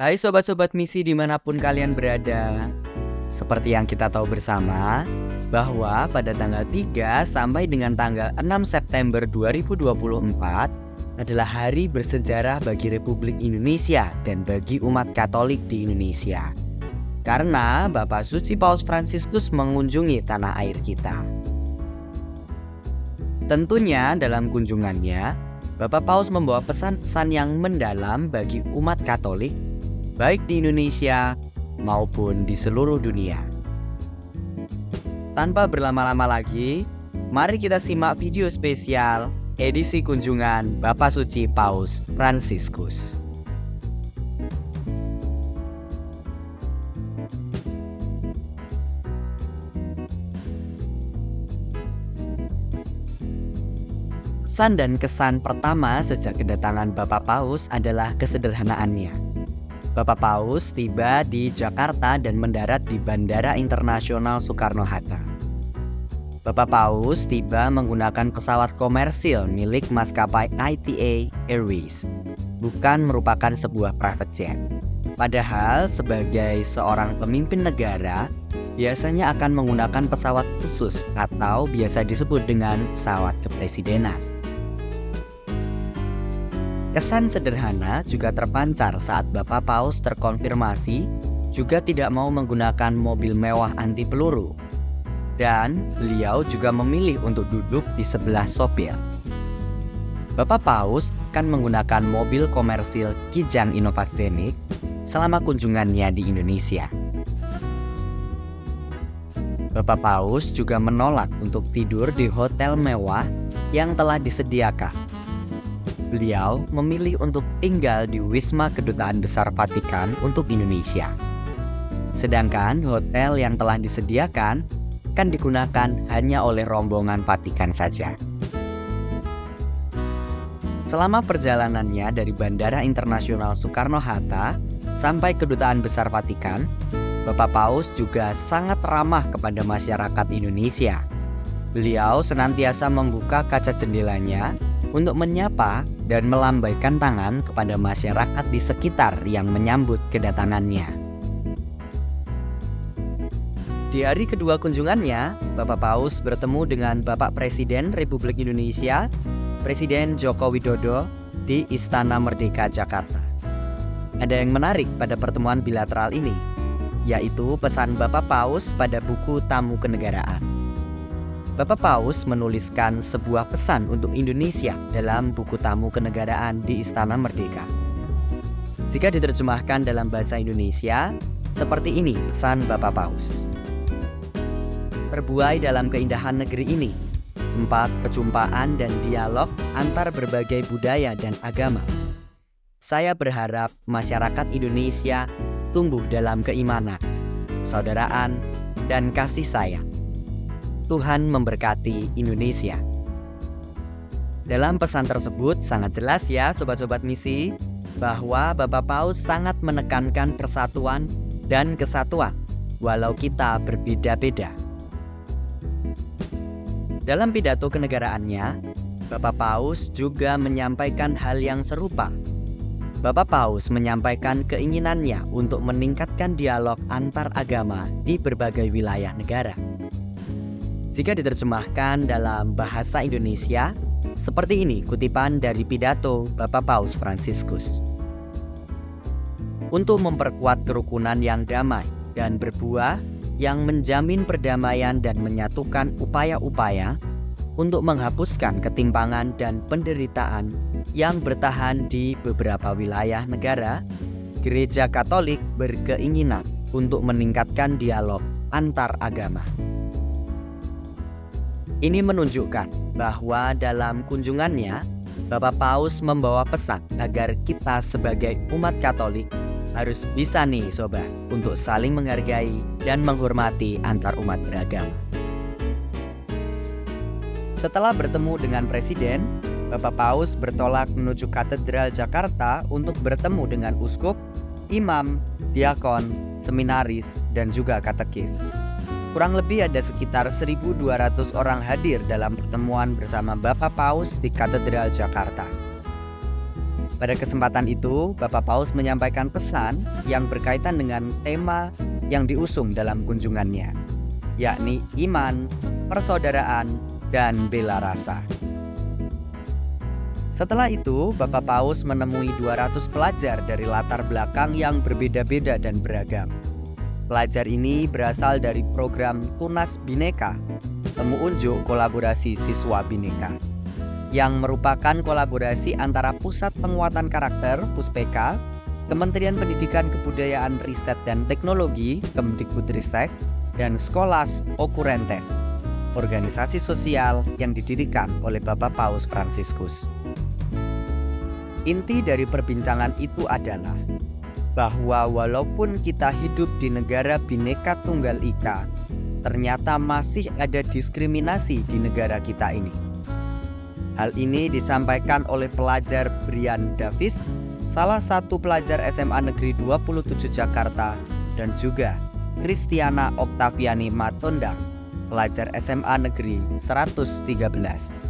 Hai sobat-sobat misi dimanapun kalian berada. Seperti yang kita tahu bersama, bahwa pada tanggal 3 sampai dengan tanggal 6 September 2024 adalah hari bersejarah bagi Republik Indonesia dan bagi umat Katolik di Indonesia. Karena Bapak Suci Paus Fransiskus mengunjungi tanah air kita. Tentunya dalam kunjungannya, Bapak Paus membawa pesan-pesan yang mendalam bagi umat Katolik baik di Indonesia maupun di seluruh dunia. Tanpa berlama-lama lagi, mari kita simak video spesial edisi kunjungan Bapak Suci Paus Fransiskus. Pesan dan kesan pertama sejak kedatangan Bapak Paus adalah kesederhanaannya. Bapak Paus tiba di Jakarta dan mendarat di Bandara Internasional Soekarno-Hatta. Bapak Paus tiba menggunakan pesawat komersil milik maskapai ITA Airways, bukan merupakan sebuah private jet. Padahal sebagai seorang pemimpin negara, biasanya akan menggunakan pesawat khusus atau biasa disebut dengan pesawat kepresidenan. Kesan sederhana juga terpancar saat Bapak Paus terkonfirmasi juga tidak mau menggunakan mobil mewah anti peluru. Dan beliau juga memilih untuk duduk di sebelah sopir. Bapak Paus akan menggunakan mobil komersil Kijang Innovazionic selama kunjungannya di Indonesia. Bapak Paus juga menolak untuk tidur di hotel mewah yang telah disediakan. Beliau memilih untuk tinggal di Wisma Kedutaan Besar Vatikan untuk Indonesia. Sedangkan hotel yang telah disediakan akan digunakan hanya oleh rombongan Vatikan saja. Selama perjalanannya dari Bandara Internasional Soekarno-Hatta sampai Kedutaan Besar Vatikan, Bapak Paus juga sangat ramah kepada masyarakat Indonesia. Beliau senantiasa membuka kaca jendelanya untuk menyapa dan melambaikan tangan kepada masyarakat di sekitar yang menyambut kedatangannya. Di hari kedua kunjungannya, Bapak Paus bertemu dengan Bapak Presiden Republik Indonesia, Presiden Joko Widodo di Istana Merdeka Jakarta. Ada yang menarik pada pertemuan bilateral ini, yaitu pesan Bapak Paus pada buku Tamu Kenegaraan. Bapak Paus menuliskan sebuah pesan untuk Indonesia dalam buku Tamu Kenegaraan di Istana Merdeka. Jika diterjemahkan dalam bahasa Indonesia, seperti ini pesan Bapak Paus. Terbuai dalam keindahan negeri ini, tempat perjumpaan dan dialog antar berbagai budaya dan agama. Saya berharap masyarakat Indonesia tumbuh dalam keimanan, persaudaraan, dan kasih sayang. Tuhan memberkati Indonesia. Dalam pesan tersebut sangat jelas ya sobat-sobat misi, bahwa Bapak Paus sangat menekankan persatuan dan kesatuan walau kita berbeda-beda. Dalam pidato kenegaraannya, Bapak Paus juga menyampaikan hal yang serupa. Bapak Paus menyampaikan keinginannya untuk meningkatkan dialog antar agama di berbagai wilayah negara. Jika diterjemahkan dalam bahasa Indonesia, seperti ini kutipan dari pidato Bapak Paus Fransiskus. Untuk memperkuat kerukunan yang damai dan berbuah yang menjamin perdamaian dan menyatukan upaya-upaya untuk menghapuskan ketimpangan dan penderitaan yang bertahan di beberapa wilayah negara, Gereja Katolik berkeinginan untuk meningkatkan dialog antar agama. Ini menunjukkan bahwa dalam kunjungannya, Bapak Paus membawa pesan agar kita sebagai umat Katolik harus bisa nih sobat untuk saling menghargai dan menghormati antar umat beragama. Setelah bertemu dengan Presiden, Bapak Paus bertolak menuju Katedral Jakarta untuk bertemu dengan uskup, imam, diakon, seminaris, dan juga katekis. Kurang lebih ada sekitar 1.200 orang hadir dalam pertemuan bersama Bapak Paus di Katedral Jakarta. Pada kesempatan itu, Bapak Paus menyampaikan pesan yang berkaitan dengan tema yang diusung dalam kunjungannya, yakni iman, persaudaraan, dan bela rasa. Setelah itu, Bapak Paus menemui 200 pelajar dari latar belakang yang berbeda-beda dan beragam. Pelajar ini berasal dari program Tunas Bhinneka, temu unjuk kolaborasi siswa Bhinneka, yang merupakan kolaborasi antara Pusat Penguatan Karakter (Puspeka), Kementerian Pendidikan Kebudayaan Riset dan Teknologi (Kemdikbudristek), dan Scholas Occurrentes, organisasi sosial yang didirikan oleh Bapak Paus Fransiskus. Inti dari perbincangan itu adalah bahwa walaupun kita hidup di negara Bhinneka Tunggal Ika, ternyata masih ada diskriminasi di negara kita ini. Hal ini disampaikan oleh pelajar Brian Davis, salah satu pelajar SMA Negeri 27 Jakarta, dan juga Kristiana Oktaviani Matondang, pelajar SMA Negeri 113.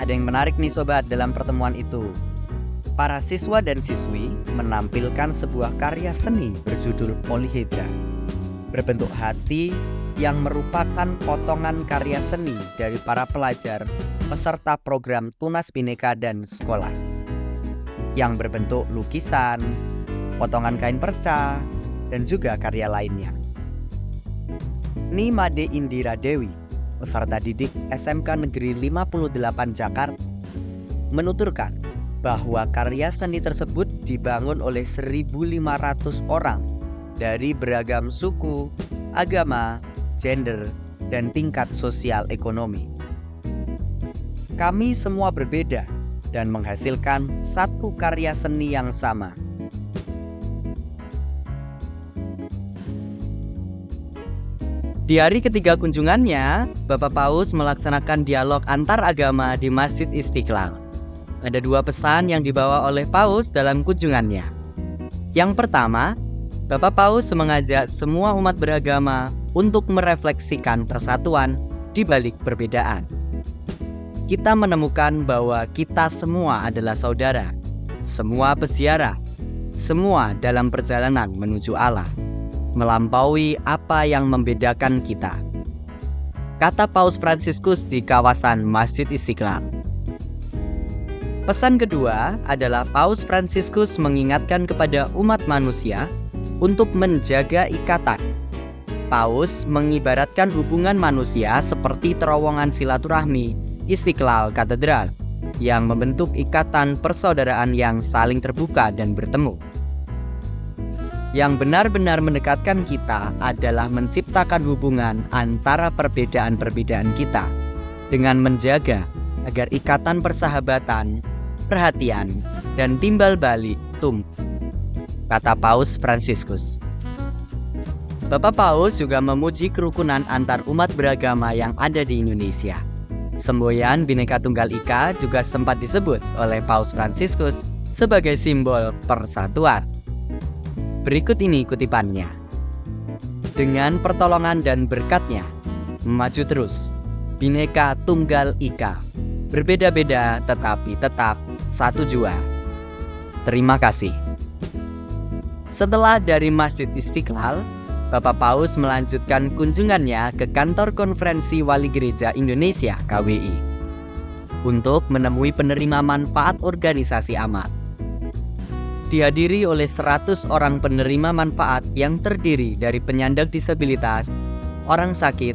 Ada yang menarik nih sobat dalam pertemuan itu. Para siswa dan siswi menampilkan sebuah karya seni berjudul Polyhedra, berbentuk hati yang merupakan potongan karya seni dari para pelajar peserta program Tunas Bhinneka dan Sekolah, yang berbentuk lukisan, potongan kain perca, dan juga karya lainnya. Nimade Indira Dewi, peserta didik SMK Negeri 58 Jakarta, menuturkan bahwa karya seni tersebut dibangun oleh 1.500 orang dari beragam suku, agama, gender, dan tingkat sosial ekonomi. Kami semua berbeda dan menghasilkan satu karya seni yang sama. Di hari ketiga kunjungannya, Bapak Paus melaksanakan dialog antar agama di Masjid Istiqlal. Ada dua pesan yang dibawa oleh Paus dalam kunjungannya. Yang pertama, Bapak Paus mengajak semua umat beragama untuk merefleksikan persatuan di balik perbedaan. Kita menemukan bahwa kita semua adalah saudara, semua peziarah, semua dalam perjalanan menuju Allah, melampaui apa yang membedakan kita. Kata Paus Fransiskus di kawasan Masjid Istiqlal. Pesan kedua adalah Paus Fransiskus mengingatkan kepada umat manusia untuk menjaga ikatan. Paus mengibaratkan hubungan manusia seperti terowongan silaturahmi Istiqlal Katedral yang membentuk ikatan persaudaraan yang saling terbuka dan bertemu. Yang benar-benar mendekatkan kita adalah menciptakan hubungan antara perbedaan-perbedaan kita dengan menjaga agar ikatan persahabatan, perhatian, dan timbal balik tumbuh, kata Paus Fransiskus. Bapak Paus juga memuji kerukunan antar umat beragama yang ada di Indonesia. Semboyan Bhinneka Tunggal Ika juga sempat disebut oleh Paus Fransiskus sebagai simbol persatuan. Berikut ini kutipannya. Dengan pertolongan dan berkatnya, maju terus, Bhinneka Tunggal Ika, berbeda-beda tetapi tetap satu jua. Terima kasih. Setelah dari Masjid Istiqlal, Bapak Paus melanjutkan kunjungannya ke Kantor Konferensi Wali Gereja Indonesia (KWI) untuk menemui penerima manfaat organisasi amal. Dihadiri oleh 100 orang penerima manfaat yang terdiri dari penyandang disabilitas, orang sakit,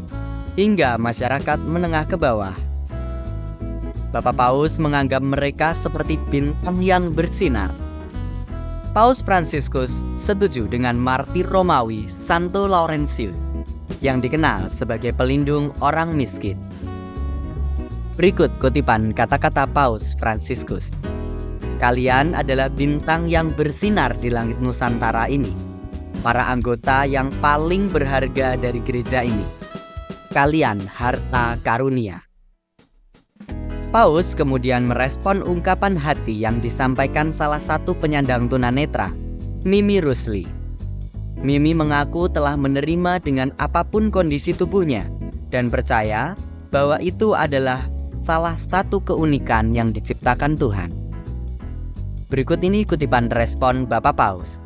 hingga masyarakat menengah ke bawah. Bapak Paus menganggap mereka seperti bintang yang bersinar. Paus Fransiskus setuju dengan martir Romawi Santo Laurentius yang dikenal sebagai pelindung orang miskin. Berikut kutipan kata-kata Paus Fransiskus. Kalian adalah bintang yang bersinar di langit Nusantara ini, para anggota yang paling berharga dari gereja ini. Kalian harta karunia. Paus kemudian merespon ungkapan hati yang disampaikan salah satu penyandang tunanetra, Mimi Rusli. Mimi mengaku telah menerima dengan apapun kondisi tubuhnya dan percaya bahwa itu adalah salah satu keunikan yang diciptakan Tuhan. Berikut ini kutipan respon Bapak Paus.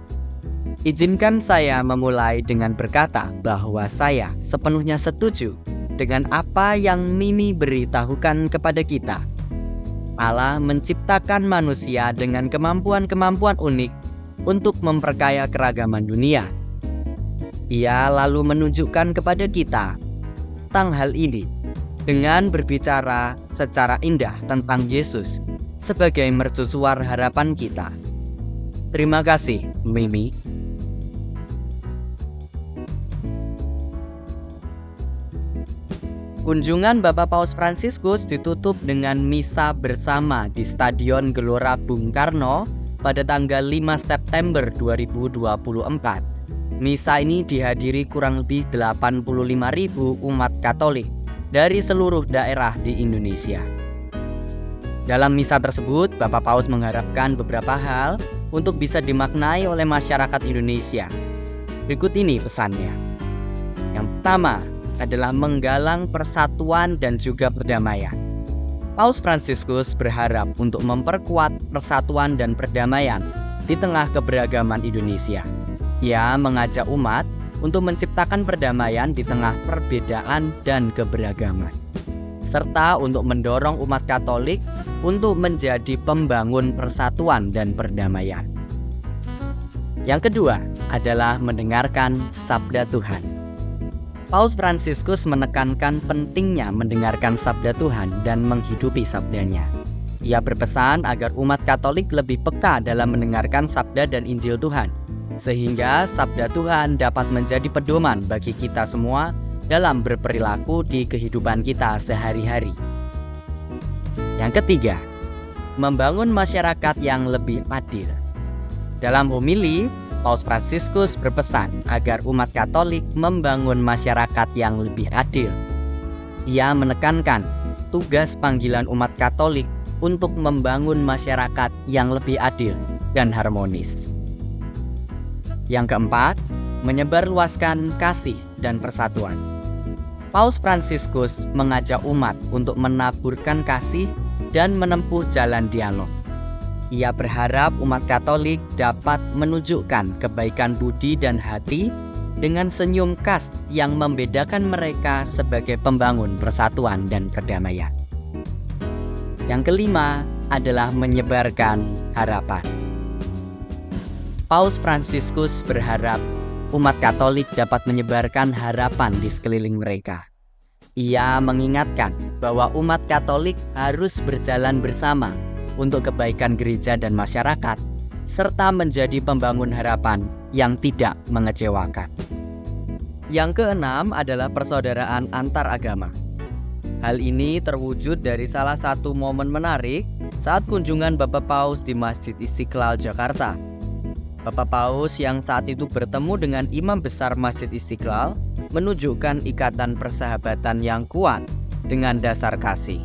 Izinkan saya memulai dengan berkata bahwa saya sepenuhnya setuju dengan apa yang Mimi beritahukan kepada kita. Allah menciptakan manusia dengan kemampuan-kemampuan unik untuk memperkaya keragaman dunia. Ia lalu menunjukkan kepada kita tentang hal ini dengan berbicara secara indah tentang Yesus sebagai mercusuar harapan kita. Terima kasih, Mimi. Kunjungan Bapak Paus Fransiskus ditutup dengan misa bersama di Stadion Gelora Bung Karno pada tanggal 5 September 2024. Misa ini dihadiri kurang lebih 85.000 umat Katolik dari seluruh daerah di Indonesia. Dalam misa tersebut, Bapak Paus mengharapkan beberapa hal untuk bisa dimaknai oleh masyarakat Indonesia. Berikut ini pesannya. Yang pertama adalah menggalang persatuan dan juga perdamaian. Paus Fransiskus berharap untuk memperkuat persatuan dan perdamaian di tengah keberagaman Indonesia. Ia mengajak umat untuk menciptakan perdamaian di tengah perbedaan dan keberagaman, serta untuk mendorong umat Katolik untuk menjadi pembangun persatuan dan perdamaian. Yang kedua adalah mendengarkan sabda Tuhan. Paus Fransiskus menekankan pentingnya mendengarkan sabda Tuhan dan menghidupi sabdanya. Ia berpesan agar umat Katolik lebih peka dalam mendengarkan sabda dan Injil Tuhan, sehingga sabda Tuhan dapat menjadi pedoman bagi kita semua dalam berperilaku di kehidupan kita sehari-hari. Yang ketiga, membangun masyarakat yang lebih adil. Dalam homili, Paus Fransiskus berpesan agar umat Katolik membangun masyarakat yang lebih adil. Ia menekankan tugas panggilan umat Katolik untuk membangun masyarakat yang lebih adil dan harmonis. Yang keempat, menyebarluaskan kasih dan persatuan. Paus Fransiskus mengajak umat untuk menaburkan kasih dan menempuh jalan dialog. Ia berharap umat Katolik dapat menunjukkan kebaikan budi dan hati dengan senyum khas yang membedakan mereka sebagai pembangun persatuan dan perdamaian. Yang kelima adalah menyebarkan harapan. Paus Fransiskus berharap umat Katolik dapat menyebarkan harapan di sekeliling mereka. Ia mengingatkan bahwa umat Katolik harus berjalan bersama untuk kebaikan gereja dan masyarakat, serta menjadi pembangun harapan yang tidak mengecewakan. Yang keenam adalah persaudaraan antar agama. Hal ini terwujud dari salah satu momen menarik saat kunjungan Bapak Paus di Masjid Istiqlal, Jakarta. Bapak Paus yang saat itu bertemu dengan Imam Besar Masjid Istiqlal menunjukkan ikatan persahabatan yang kuat dengan dasar kasih.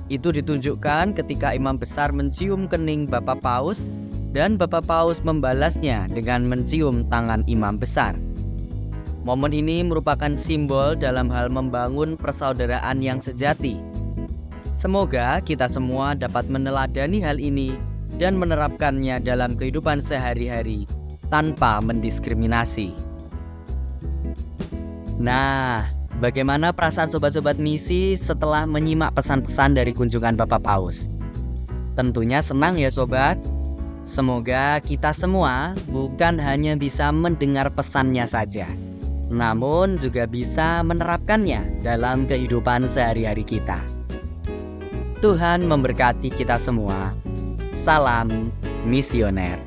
Itu ditunjukkan ketika Imam Besar mencium kening Bapak Paus dan Bapak Paus membalasnya dengan mencium tangan Imam Besar. Momen ini merupakan simbol dalam hal membangun persaudaraan yang sejati. Semoga kita semua dapat meneladani hal ini dan menerapkannya dalam kehidupan sehari-hari tanpa mendiskriminasi. Nah, bagaimana perasaan sobat-sobat misi setelah menyimak pesan-pesan dari kunjungan Bapak Paus? Tentunya senang ya sobat. Semoga kita semua bukan hanya bisa mendengar pesannya saja, namun juga bisa menerapkannya dalam kehidupan sehari-hari kita. Tuhan memberkati kita semua. Salam misioner.